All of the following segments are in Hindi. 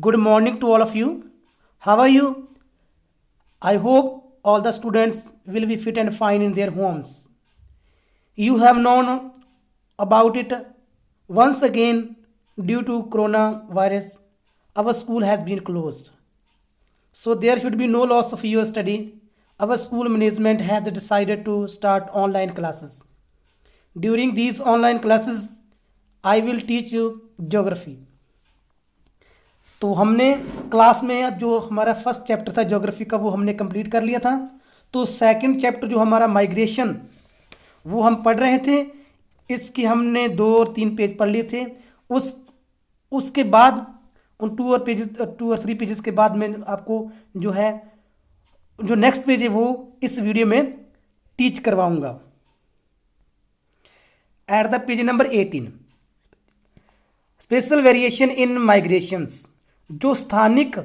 Good morning to all of you. How are you? I hope all the students will be fit and fine in their homes. You have known about it once again due to coronavirus. Our school has been closed. So there should be no loss of your study. Our school management has decided to start online classes. During these online classes, I will teach you geography. तो हमने क्लास में जो हमारा फर्स्ट चैप्टर था ज्योग्राफी का वो हमने कंप्लीट कर लिया था। तो सेकंड चैप्टर जो हमारा माइग्रेशन वो हम पढ़ रहे थे। इसके हमने 2 और 3 पेज पढ़ लिए थे। उसके बाद उन 2 और 3 पेजेस के बाद मैं आपको जो नेक्स्ट पेज है वो इस वीडियो में टीच करवाऊंगा। At the page number 18 special variation in migrations, जो स्थानिक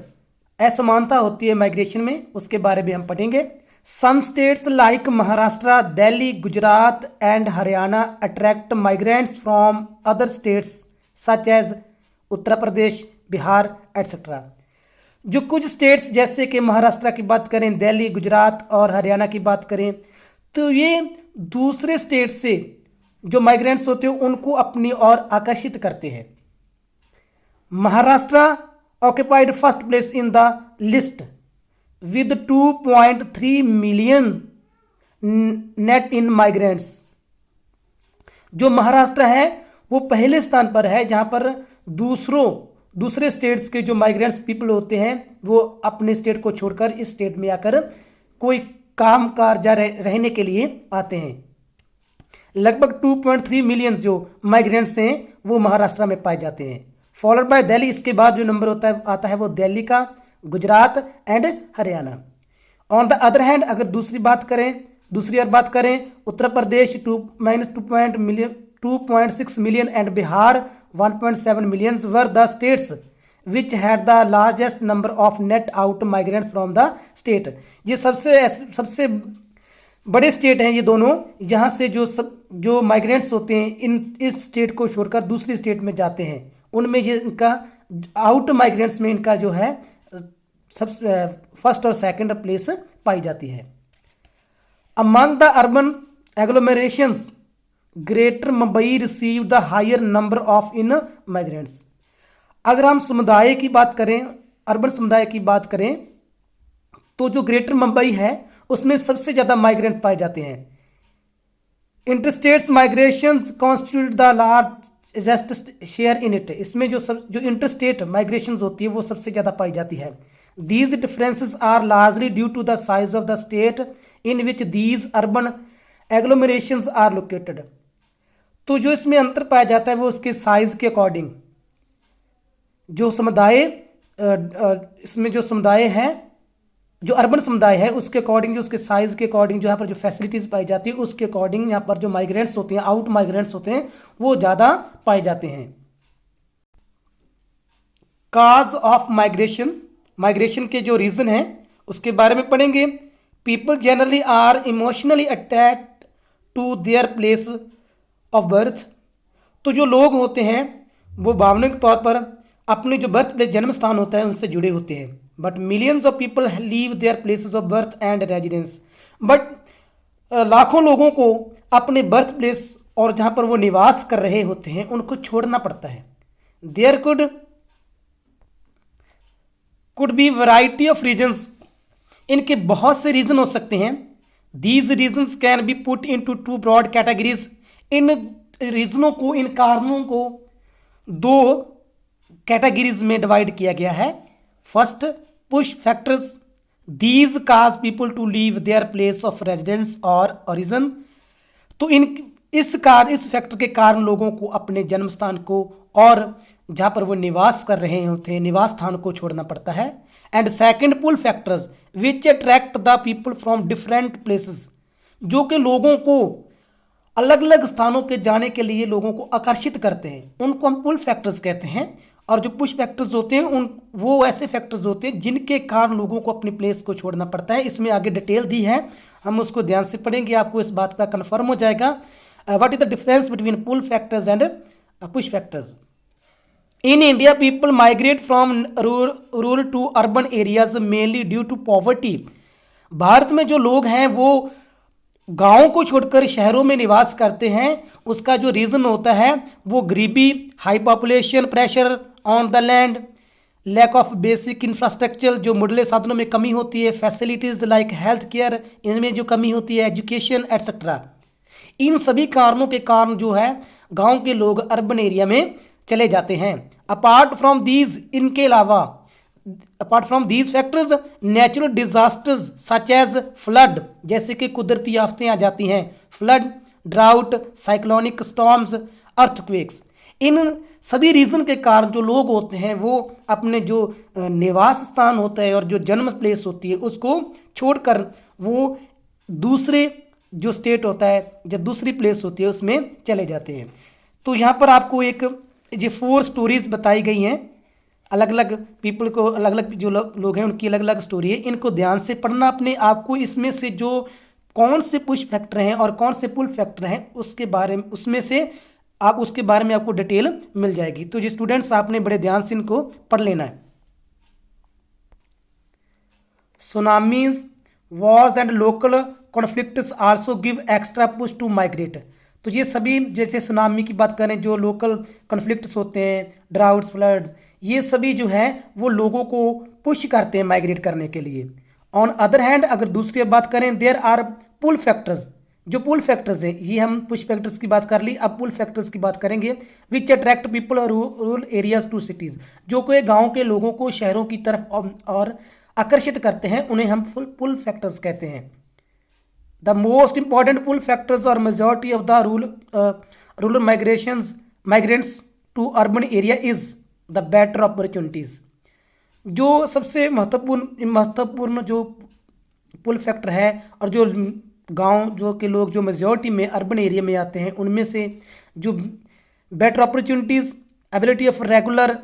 असमानता होती है माइग्रेशन में उसके बारे में हम पढ़ेंगे। Some states like Maharashtra, Delhi, Gujarat and Haryana attract migrants from other states such as Uttar Pradesh, Bihar etcetera. जो कुछ स्टेट्स जैसे कि महाराष्ट्र की बात करें, दिल्ली, गुजरात और हरियाणा की बात करें तो ये दूसरे स्टेट से जो माइग्रेंट्स होते हैं उनको अपनी ओर आकर्षित करते हैं। Maharashtra occupied first place in the list with 2.3 million net in migrants। जो महाराष्ट्र है वो पहले स्थान पर है जहां पर दूसरे स्टेट्स के जो माइग्रेंट्स पीपल होते हैं वो अपने स्टेट को छोड़कर इस स्टेट में आकर कोई काम काज रहने के लिए आते हैं। लगभग 2.3 मिलियन जो माइग्रेंट्स हैं वो महाराष्ट्र में पाए जाते हैं। फॉलोड बाय दिल्ली, इसके बाद जो नंबर आता है वो दिल्ली का, Gujarat and Haryana. On the other hand अगर दूसरी ओर बात करें Uttar Pradesh 2.6 million and Bihar 1.7 million were the states which had the largest number of net out migrants from the state. ये सबसे बड़े स्टेट हैं ये दोनों, यहाँ से जो माइग्रेंट्स होते हैं इस स्टेट को छोड़कर दूसरी स्टेट में जाते हैं, उनमें ये इनका आउट माइग्रेंट्स में इनका जो है फर्स्ट और सेकंड प्लेस पाई जाती है। Among the urban agglomerations greater Mumbai receive the higher number of in migrants. अगर हम समुदाय की बात करें, अर्बन समुदाय की बात करें तो जो ग्रेटर मुंबई है उसमें सबसे ज़्यादा माइग्रेंट पाए जाते हैं। Interstates migrations constitute the largest share in it. इसमें जो इंटरस्टेट माइग्रेशन होती है वो सबसे ज़्यादा पाई जाती है। These differences are largely due to the size of the state in which these urban agglomerations are located. तो जो इसमें अंतर पाया जाता है वो उसके साइज के अकॉर्डिंग, जो समुदाय इसमें जो समुदाय है जो अर्बन समुदाय है उसके अकॉर्डिंग, जो उसके साइज के अकॉर्डिंग जो यहाँ पर जो फैसिलिटीज़ पाई जाती है उसके अकॉर्डिंग यहाँ पर जो माइग्रेंट्स होते हैं, आउट माइग्रेंट्स होते हैं वो ज़्यादा पाए जाते हैं। काज ऑफ माइग्रेशन के जो रीज़न हैं उसके बारे में पढ़ेंगे। People generally are emotionally attached to their place of birth. तो जो लोग होते हैं वो भावनिक तौर पर अपने जो बर्थ प्लेस जन्म स्थान होता है उनसे जुड़े होते हैं। But millions of people leave their places of birth and residence. But लाखों लोगों को अपने बर्थ प्लेस और जहाँ पर वो निवास कर रहे होते हैं उनको छोड़ना पड़ता है। There could be variety of reasons. इनके बहुत से रीज़न हो सकते हैं। These reasons can be put into 2 broad categories. इन रीजनों को, इन कारणों को 2 कैटेगरीज में डिवाइड किया गया है। First, push factors. These cause people to leave their place of residence और ओरिजिन। तो इस फैक्टर के कारण लोगों को अपने जन्म स्थान को और जहाँ पर वो निवास कर रहे होते हैं निवास स्थान को छोड़ना पड़ता है। And second, pull factors which attract the people from different places. जो कि लोगों को अलग अलग स्थानों के जाने के लिए लोगों को आकर्षित करते हैं, उनको हम पुल फैक्टर्स कहते हैं। और जो पुश फैक्टर्स होते हैं वो ऐसे फैक्टर्स होते हैं जिनके कारण लोगों को अपनी प्लेस को छोड़ना पड़ता है। इसमें आगे डिटेल दी है, हम उसको ध्यान से पढ़ेंगे, आपको इस बात का कन्फर्म हो जाएगा। What is the difference between pull factors and push factors. In India people migrate from rural to urban areas mainly due to poverty. Bharat में जो लोग हैं वो गांवों को छोड़कर शहरों में निवास करते हैं। उसका जो रीज़न होता है वो गरीबी, high population pressure on the land, lack of basic infrastructure, जो मुढले साधनों में कमी होती है, फैसिलिटीज़ लाइक हेल्थ केयर इनमें जो कमी होती है, एजुकेशन एट्सेट्रा। इन सभी कारणों के कारण जो है गांव के लोग अर्बन एरिया में चले जाते हैं। अपार्ट फ्रॉम दीज, इनके अलावा apart from these factors natural disasters such as flood, जैसे कि कुदरती आफतें आ जाती हैं, flood, drought, cyclonic storms, earthquakes. इन सभी रीज़न के कारण जो लोग होते हैं वो अपने जो निवास स्थान होता है और जो जन्म प्लेस होती है उसको छोड़कर वो दूसरे जो स्टेट होता है, जो दूसरी प्लेस होती है उसमें चले जाते हैं। तो यहाँ पर आपको एक ये 4 स्टोरीज बताई गई हैं। अलग अलग पीपल को, अलग अलग जो लोग हैं उनकी अलग अलग स्टोरी है। इनको ध्यान से पढ़ना अपने आप को, इसमें से जो कौन से पुश फैक्टर हैं और कौन से पुल फैक्टर हैं उसके बारे में, उसमें से आप उसके बारे में आपको डिटेल मिल जाएगी। तो ये स्टूडेंट्स आपने बड़े ध्यान से इनको पढ़ लेना है। Tsunamis, wars and local conflicts also give extra push to migrate. तो ये सभी, जैसे सुनामी की बात करें, जो लोकल कॉन्फ्लिक्ट्स होते हैं, ड्राउट्स, फ्लड्स, ये सभी जो है वो लोगों को पुश करते हैं माइग्रेट करने के लिए। ऑन अदर हैंड, अगर दूसरी बात करें, देयर आर पुल फैक्टर्स। जो पुल फैक्टर्स हैं, ये हम पुश फैक्टर्स की बात कर ली, अब पुल फैक्टर्स की बात करेंगे। विच अट्रैक्ट पीपल और रूरल एरियाज टू सिटीज, जो कोई गाँव के लोगों को शहरों की तरफ और आकर्षित करते हैं, उन्हें हम पुल फैक्टर्स कहते हैं। The most important pull factors or majority of the rural migrants to urban area is the better opportunities। जो सबसे महत्वपूर्ण जो पुल फैक्टर है और जो गांव जो के लोग जो मेजॉरिटी में अर्बन एरिया में आते हैं उनमें से जो better opportunities, ability of regular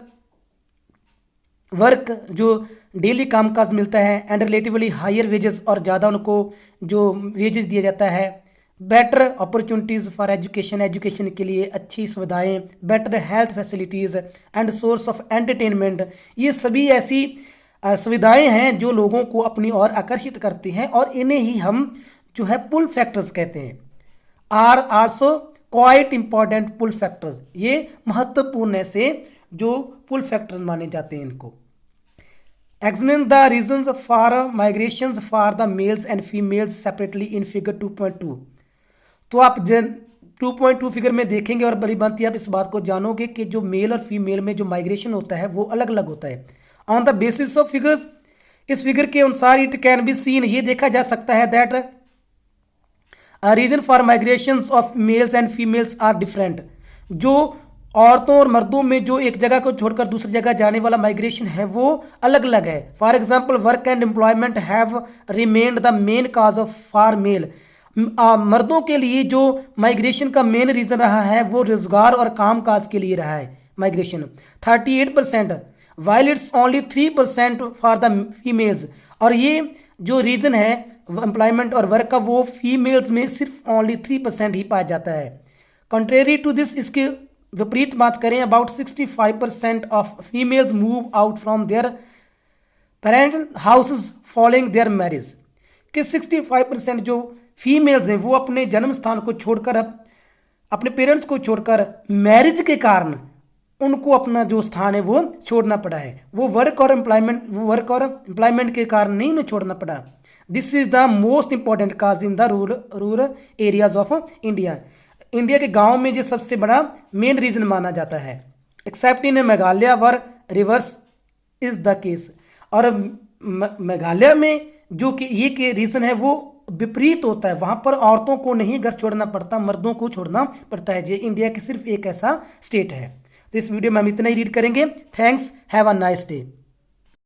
work, जो डेली कामकाज मिलता है, एंड रिलेटिवली हायर वेजेस, और ज़्यादा उनको जो वेजेस दिया जाता है, better opportunities for education, education के लिए अच्छी सुविधाएं, better health facilities and source of entertainment. ये सभी ऐसी सुविधाएं हैं जो लोगों को अपनी ओर आकर्षित करती हैं और इन्हें ही हम जो है पुल फैक्टर्स कहते हैं। Are also quite important pull factors, ये महत्वपूर्ण से जो पुल फैक्टर्स माने जाते हैं इनको। Examine the reasons for migrations for the males and females separately in figure 2.2। तो आप 2.2 फिगर में देखेंगे और बड़ी बात आप इस बात को जानोगे कि जो मेल और फीमेल में जो माइग्रेशन होता है वो अलग अलग होता है। On the basis of figures, इस फिगर के अनुसार इट कैन बी सीन, ये देखा जा सकता है that reason for migrations of males and females are different. जो औरतों और मर्दों में जो एक जगह को छोड़कर दूसरी जगह जाने वाला माइग्रेशन है वो अलग अलग है। For example, work and employment have remained the main cause of for male. मर्दों के लिए जो माइग्रेशन का मेन रीजन रहा है वो रोजगार और काम काज के लिए रहा है migration, 38%, while it's only 3% for the females. और ये जो रीजन है एम्प्लॉयमेंट और वर्क का वो फीमेल्स में सिर्फ ओनली 3% ही पाया जाता है। कंट्रेरी टू दिस, इसके विपरीत बात करें, about 65% of females move out from their parental houses following their marriage. कि 65% जो फीमेल्स हैं वो अपने जन्म स्थान को छोड़कर, अपने पेरेंट्स को छोड़कर मैरिज के कारण उनको अपना जो स्थान है वो छोड़ना पड़ा है। वो वर्क और एम्प्लॉयमेंट के कारण नहीं उन्हें छोड़ना पड़ा। This is the most important cause in the rural areas of India. India के गांव में ये सबसे बड़ा मेन रीजन माना जाता है। Accept in Meghalaya were reverse is the case. और मेघालय में जो कि ये के रीजन है वो विपरीत होता है, वहां पर औरतों को नहीं घर छोड़ना पड़ता, मर्दों को छोड़ना पड़ता है। ये इंडिया की सिर्फ एक ऐसा स्टेट है। तो इस वीडियो में हम इतना ही रीड करेंगे। Thanks, have a nice day.